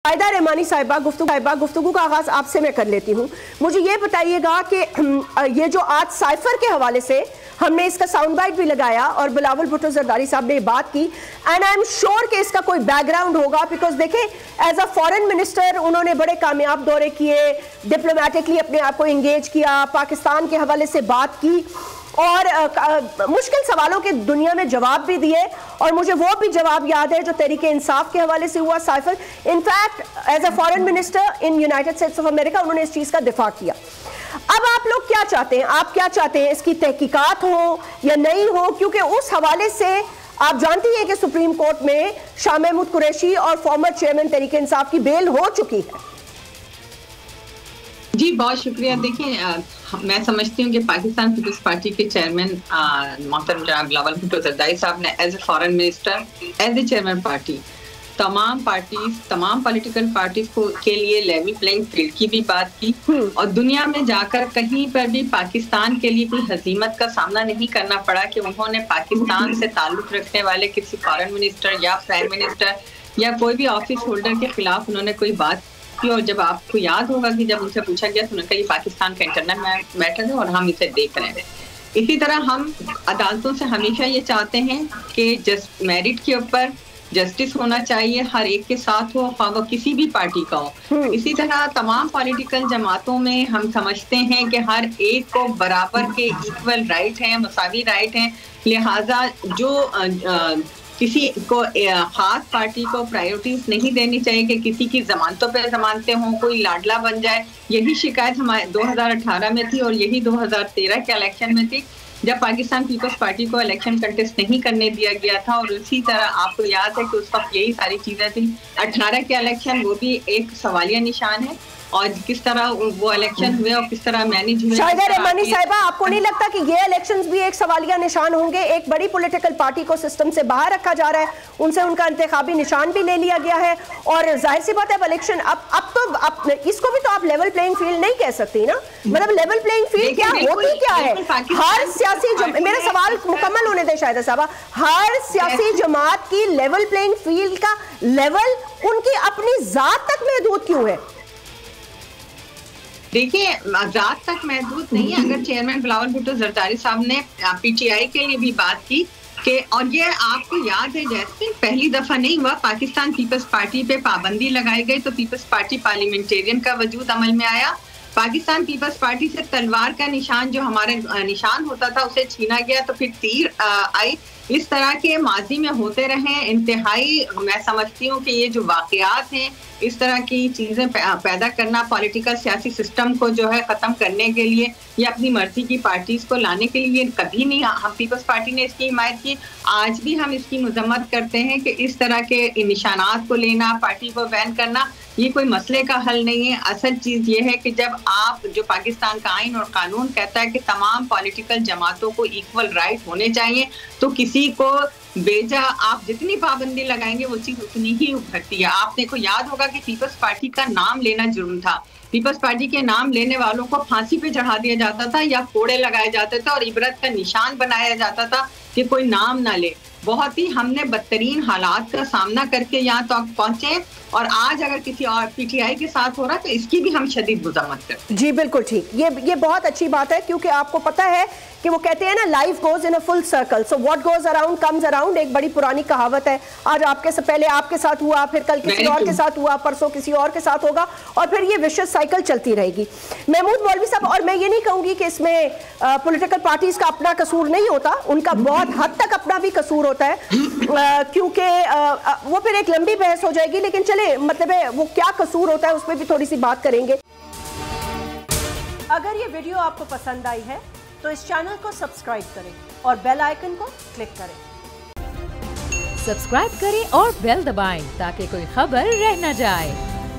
शाहिदा रहमानी साहिबा गुफ्तगू का आगाज आपसे मैं कर लेती हूँ। मुझे ये बताइएगा कि ये जो आज साइफर के हवाले से हमने इसका साउंड बाइट भी लगाया और बिलावल भुट्टो जरदारी साहब ने बात की, एंड आई एम श्योर कि इसका कोई बैकग्राउंड होगा, बिकॉज देखें एज अ फॉरेन मिनिस्टर उन्होंने बड़े कामयाब दौरे किए, डिप्लोमेटिकली अपने आप को इंगेज किया, पाकिस्तान के हवाले से बात की और मुश्किल सवालों के दुनिया में जवाब भी दिए। और मुझे वो भी जवाब याद है जो तहरीके इंसाफ के हवाले से हुआ। Cipher in fact as a foreign minister in United States of America उन्होंने इस चीज़ का दिफा किया। अब आप लोग क्या चाहते हैं? आप क्या चाहते हैं, इसकी तहकीकात हो या नहीं हो? क्योंकि उस हवाले से आप जानती हैं कि सुप्रीम कोर्ट में शाह महमूद कुरैशी और फॉर्मर चेयरमैन तहरीके इंसाफ की बेल हो चुकी है। जी बहुत शुक्रिया। देखिए मैं समझती हूँ कि पाकिस्तान पीपल्स पार्टी के चेयरमैन मोहतरम जनाब बिलावल भुट्टो जरदारी साहब ने as a foreign minister, as a chairman party, तमाम पॉलिटिकल पार्टीज को के लिए लेवल प्लेइंग फील्ड की भी बात की और दुनिया में जाकर कहीं पर भी पाकिस्तान के लिए कोई हजीमत का सामना नहीं करना पड़ा कि उन्होंने पाकिस्तान से ताल्लुक रखने वाले किसी फॉरेन मिनिस्टर या प्राइम मिनिस्टर या कोई भी ऑफिस होल्डर के खिलाफ उन्होंने कोई बात की। और जब आपको याद होगा कि जब उनसे पूछा गया तो उन्होंने कहा ये पाकिस्तान का इंटरनल मैटर है और हम इसे देख रहे हैं। इसी तरह हम अदालतों से हमेशा ये चाहते हैं कि मेरिट के ऊपर जस्टिस होना चाहिए, हर एक के साथ हो, वो किसी भी पार्टी का हो। इसी तरह तमाम पॉलिटिकल जमातों में हम समझते हैं कि हर एक को बराबर के इक्वल राइट है, मसावी राइट है। लिहाजा जो किसी को खास पार्टी को प्रायोरिटीज नहीं देनी चाहिए कि किसी की जमानतों पर जमानतें हों, कोई लाडला बन जाए। यही शिकायत हमारे 2018 में थी और यही 2013 के इलेक्शन में थी जब पाकिस्तान पीपल्स पार्टी को इलेक्शन कंटेस्ट नहीं करने दिया गया था। और उसी तरह आपको याद है कि उस वक्त यही सारी चीजें थी। 18 के इलेक्शन वो भी एक सवालिया निशान है और किस तरह वो इलेक्शन हुए और किस तरह मैनेज हुए। शाहिदा रहमानी साहिबा, आपको नहीं लगता कि ये इलेक्शंस भी एक सवालिया निशान होंगे? एक बड़ी पॉलिटिकल पार्टी को सिस्टम से बाहर रखा जा रहा है, उनसे उनका इंतखाबी निशान भी ले लिया गया है और जाहिर सी बात है इलेक्शन अब इसको भी तो आप लेवल प्लेइंग फील्ड नहीं कह सकती ना। मतलब लेवल प्लेइंग फील्ड क्या होती क्या है? हर सियासी मेरा सवाल मुकम्मल होने दे शाहिदा साहबा, हर सियासी जमात की लेवल प्लेइंग फील्ड का लेवल उनकी अपनी जात तक महदूद क्यों है? देखिए जात तक महदूद नहीं है। अगर चेयरमैन बिलावल भुट्टो जरदारी साहब ने पीटीआई के लिए भी बात की कि, और ये आपको याद है जैसे पहली दफा नहीं हुआ पाकिस्तान पीपल्स पार्टी पे पाबंदी लगाई गई तो पीपल्स पार्टी पार्लियामेंटेरियन का वजूद अमल में आया। पाकिस्तान पीपल्स पार्टी से तलवार का निशान जो हमारे निशान होता था उसे छीना गया तो फिर तीर आई। इस तरह के माजी में होते रहे। इंतहाई मैं समझती हूँ कि ये जो वाकयात हैं, इस तरह की चीजें पैदा करना पॉलिटिकल सियासी सिस्टम को जो है खत्म करने के लिए या अपनी मर्जी की पार्टीज को लाने के लिए कभी नहीं हम पीपल्स पार्टी ने इसकी हिमायत की। आज भी हम इसकी मजम्मत करते हैं कि इस तरह के निशानात को लेना, पार्टी को बैन करना, ये कोई मसले का हल नहीं है। असल चीज ये है कि जब आप जो पाकिस्तान का आइन और कानून कहता है कि तमाम पॉलिटिकल जमातों को इक्वल राइट होने चाहिए, तो किसी को बेजा आप जितनी पाबंदी लगाएंगे वो चीज उतनी ही उभरती है। आपने को याद होगा कि पीपल्स पार्टी का नाम लेना जुर्म था। पीपल्स पार्टी के नाम लेने वालों को फांसी पे चढ़ा दिया जाता था या कोड़े लगाए जाते थे और इबरत का निशान बनाया जाता था कि कोई नाम ना ले। बहुत ही हमने बदतरीन हालात का सामना करके यहाँ तक पहुंचे और आज अगर किसी और पीटीआई के साथ हो रहा है तो इसकी भी हम शदीद मजम्मत करते हैं। जी बिल्कुल ठीक, ये बहुत अच्छी बात है क्योंकि आपको पता है कि वो कहते हैं ना life goes in a full circle, so what goes around comes around. एक बड़ी पुरानी कहावत है। आज आपके से पहले आपके साथ हुआ, फिर कल किसी और के साथ हुआ, परसों किसी और के साथ होगा और फिर ये विशेष साइकिल चलती रहेगी। महमूद मौलवी साहब, और मैं ये नहीं कहूंगी कि इसमें पॉलिटिकल पार्टीज का अपना कसूर नहीं होता, उनका बहुत हद तक अपना भी कसूर होता है क्योंकि वो फिर एक लंबी बहस हो जाएगी। लेकिन चले मतलब है वो क्या कसूर होता है उस पर भी थोड़ी सी बात करेंगे। अगर ये वीडियो आपको पसंद आई है तो इस चैनल को सब्सक्राइब करें और बेल आइकन को क्लिक करें। सब्सक्राइब करें और बेल दबाएं ताकि कोई खबर रह न जाए।